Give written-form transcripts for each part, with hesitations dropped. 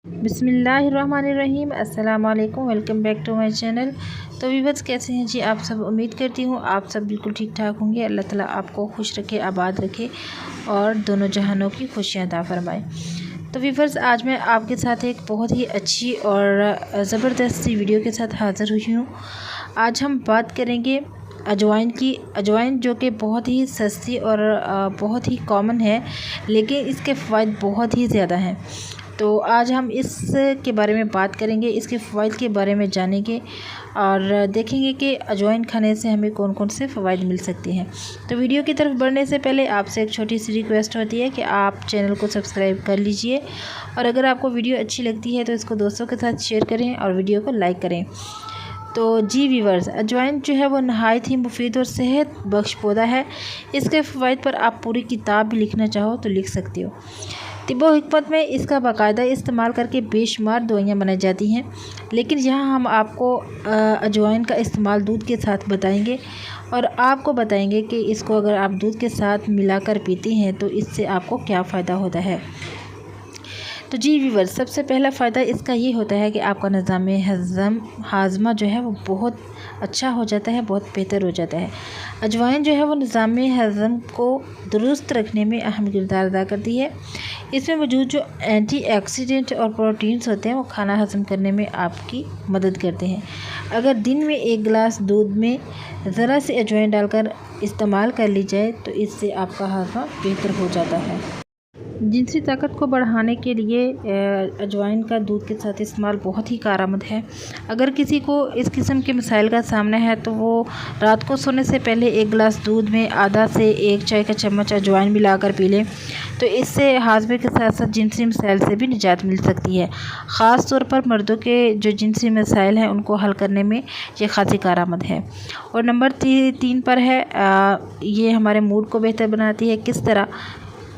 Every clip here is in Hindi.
बिस्मिल्लाहिर्रहमानिर्रहीम। अस्सलाम वालेकुम, welcome back to my channel. तो व्यूअर्स, कैसे हैं जी आप सब? उम्मीद करती हूँ आप सब बिल्कुल ठीक ठाक होंगे। अल्लाह ताला आपको खुश रखे, आबाद रखे और दोनों जहानों की खुशियाँ अता फरमाए। तो व्यूअर्स, आज मैं आपके साथ एक बहुत ही अच्छी और ज़बरदस्त सी वीडियो के साथ हाज़िर हुई हूँ। आज हम बात करेंगे अजवाइन की। अजवाइन जो कि बहुत ही सस्ती और बहुत ही कॉमन है, लेकिन इसके फ़वाइद बहुत ही ज़्यादा हैं। तो आज हम इसके बारे में बात करेंगे, इसके फ़वाइद के बारे में जानेंगे और देखेंगे कि अजवाइन खाने से हमें कौन कौन से फ़वाइद मिल सकते हैं। तो वीडियो की तरफ बढ़ने से पहले आपसे एक छोटी सी रिक्वेस्ट होती है कि आप चैनल को सब्सक्राइब कर लीजिए और अगर आपको वीडियो अच्छी लगती है तो इसको दोस्तों के साथ शेयर करें और वीडियो को लाइक करें। तो जी व्यूअर्स, अजवाइन जो है वो नहायत ही मुफीद और सेहत बख्श पौधा है। इसके फ़वाइद पर आप पूरी किताब भी लिखना चाहो तो लिख सकते हो। तिब्बो हिकमत में इसका बाकायदा इस्तेमाल करके बेशुमार दवाइयाँ बनाई जाती हैं, लेकिन यहाँ हम आपको अजवाइन का इस्तेमाल दूध के साथ बताएंगे और आपको बताएंगे कि इसको अगर आप दूध के साथ मिलाकर पीते हैं तो इससे आपको क्या फ़ायदा होता है। तो जी व्यूअर्स, सबसे पहला फ़ायदा इसका ये होता है कि आपका निज़ाम हाज़मा जो है वो बहुत अच्छा हो जाता है, बहुत बेहतर हो जाता है। अजवाइन जो है वो निज़ाम हज़म को दुरुस्त रखने में अहम किरदार अदा करती है। इसमें मौजूद जो एंटीऑक्सीडेंट और प्रोटीन्स होते हैं वो खाना हज़म करने में आपकी मदद करते हैं। अगर दिन में 1 गिलास दूध में ज़रा सी अजवाइन डालकर इस्तेमाल कर ली जाए तो इससे आपका हाज़मा बेहतर हो जाता है। जिनसी ताकत को बढ़ाने के लिए अजवाइन का दूध के साथ इस्तेमाल बहुत ही कारआमद है। अगर किसी को इस किस्म के मसाइल का सामना है तो वो रात को सोने से पहले 1 गिलास दूध में आधा से 1 चाय का चम्मच अजवाइन मिलाकर पी लें तो इससे हाज़मे के साथ साथ जिनसी मसाइल से भी निजात मिल सकती है। ख़ास तौर पर मर्दों के जो जिनसी मसाइल हैं उनको हल करने में ये खासी कारआमद है। और नंबर 3 पर है ये हमारे मूड को बेहतर बनाती है। किस तरह?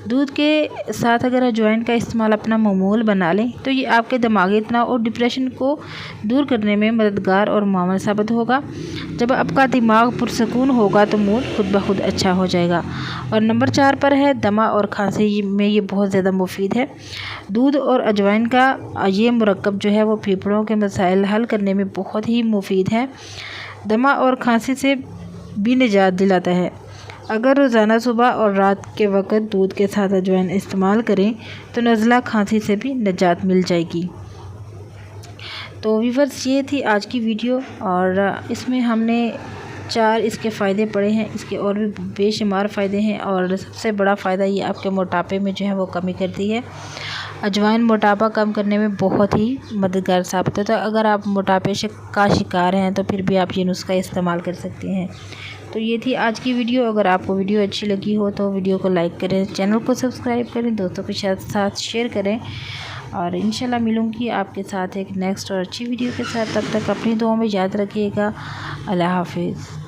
दूध के साथ अगर अजवाइन का इस्तेमाल अपना मामूल बना लें तो ये आपके दिमागी तनाव और डिप्रेशन को दूर करने में मददगार और मुआवन साबित होगा। जब आपका दिमाग पुरसकून होगा तो मूड खुद ब खुद अच्छा हो जाएगा। और नंबर 4 पर है दमा और खांसी में ये बहुत ज़्यादा मुफीद है। दूध और अजवाइन का ये मुरक्कब जो है वो फेफड़ों के मसाइल हल करने में बहुत ही मुफीद है। दमा और खांसी से भी निजात दिलाता है। अगर रोज़ाना सुबह और रात के वक़्त दूध के साथ अजवाइन इस्तेमाल करें तो नज़ला खांसी से भी निजात मिल जाएगी। तो व्यूअर्स, ये थी आज की वीडियो और इसमें हमने 4 इसके फ़ायदे पढ़े हैं। इसके और भी बेशुमार फ़ायदे हैं और सबसे बड़ा फ़ायदा ये आपके मोटापे में जो है वो कमी करती है। अजवाइन मोटापा कम करने में बहुत ही मददगार साबित होता है। अगर आप मोटापे का शिकार हैं तो फिर भी आप ये नुस्खा इस्तेमाल कर सकते हैं। तो ये थी आज की वीडियो। अगर आपको वीडियो अच्छी लगी हो तो वीडियो को लाइक करें, चैनल को सब्सक्राइब करें, दोस्तों के साथ शेयर करें और इंशाल्लाह मिलूँगी आपके साथ एक नेक्स्ट और अच्छी वीडियो के साथ। तब तक अपनी दुआओं में याद रखिएगा। अल्लाह हाफिज़।